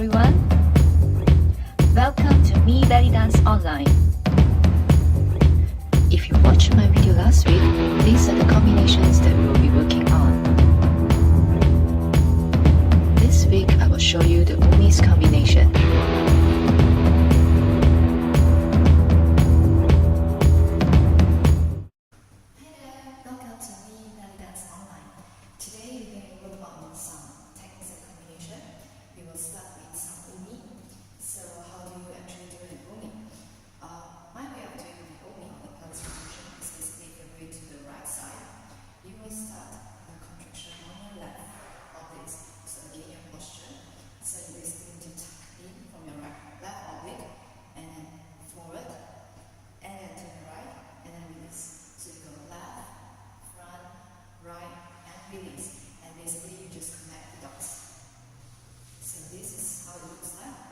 everyone. Welcome to Me Belly Dance Online. If you watched my video last week, these are the combinations that we will be working on. This week I will show you the Umi's combination. Welcome to Me Belly Dance Online. Today we're going to work on some techniques and combination. We will start with some Umi. So how do you actually do an Umi? My way of doing the Umi on the pelvis contraction is basically if you to the right side, you will start the contraction on your left oblique. So again your posture. So you're basically going to tuck in from your left oblique and then forward and then to the right and then release. So you go left, front, right, and release. And basically you just connect the dots. So this is how it looks like.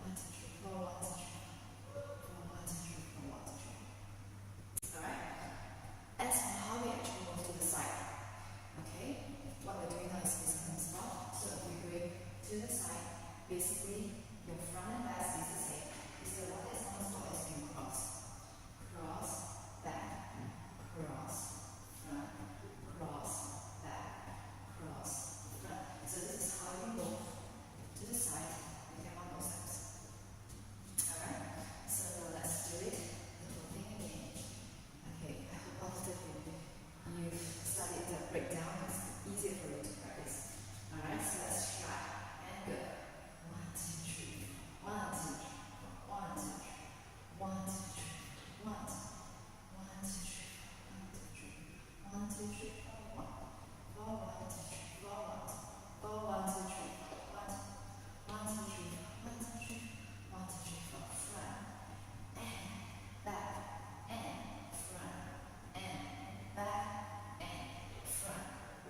1, 2, 3, 4, 1, 2, 3, 4, 1, 2, 3, 4, 1, 2, 3. Alright? As for how we actually move to the side, okay? What we're doing now is basically stop. So if we go to the side, basically your front and back stays the same. So what is on the stop is you cross. Cross, back, cross, front, cross, back, cross, front. So this is how you move to the side. You can run those steps. Alright? So now let's do it. The whole thing again. Okay, I hope after you've studied the breakdown, it's easier for you to practice. Alright, so let's try. And go. 1, 2, 3. 1, 2, 3. 1, 2, 3. 1, 2, 3. 1, 2, 1, 2, 3. 1, 2, 3. 1, 4, 1, 2, 3. 4, 1, 2, 3. 1, 2, 3. 1, 2, 3. 1, 2, 3. 4. Front and back and front and back and front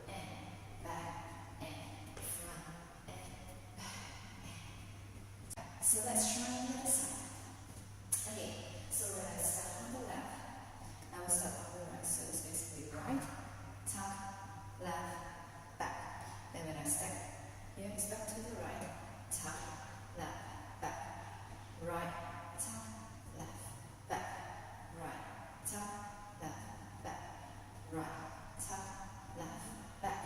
and back and front and back. So let's try on the other side. Okay, so when I start on the left, I will start on the right. So it's basically right, tuck, left, back. Then when I step here, it's back to the right, tuck, left, back. Right, tuck, left, back. Right, tuck, left, back. Right, tuck, left, back.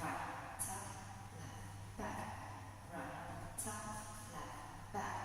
Right, tuck, left, back. Right, tuck, left, back.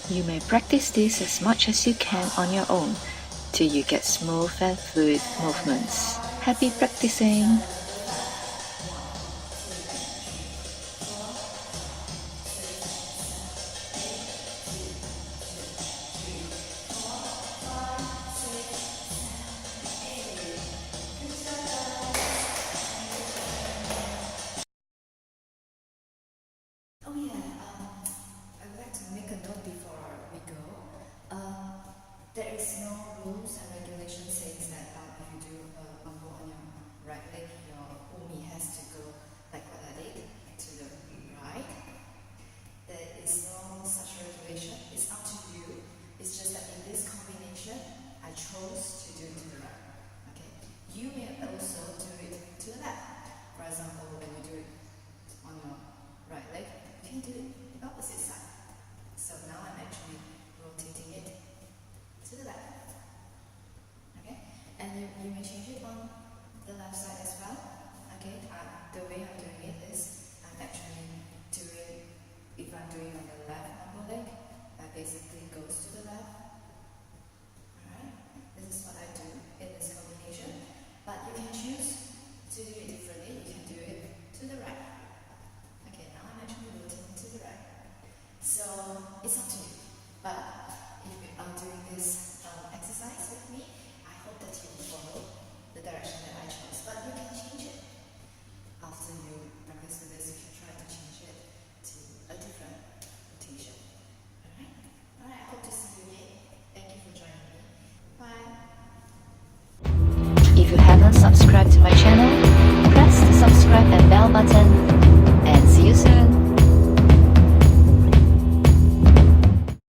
You may practice this as much as you can on your own till you get smooth and fluid movements. Happy practicing! Oh yeah, I'd like to make a note before we go. There is no rules and regulations saying that if you do a bumbo on your right leg, your umi has to go like what I did to the right. There is no such regulation. It's up to you. It's just that in this combination, I chose to do it to the right. Okay. You may also do it to the left. For example, when you do it on your right leg, you can do it the opposite side. So now I'm actually rotating it to the left. Okay? And you may change it on the left side as well. Okay? The way I'm doing it is I'm actually doing, if I'm doing on the left elbow leg, that basically goes to the left. Alright? This is what I do in this combination. But you can choose to do it differently. You can do it to the right. Okay, now I'm actually rotating to the right. So it's up to you. But if you are doing this exercise with me, I hope that you will follow the direction that I chose. But you can change it. After you practice with this, you can try to change it to a different rotation. Alright? Alright, I hope to see you again. Thank you for joining me. Bye. If you haven't subscribed to my channel, press the subscribe and bell button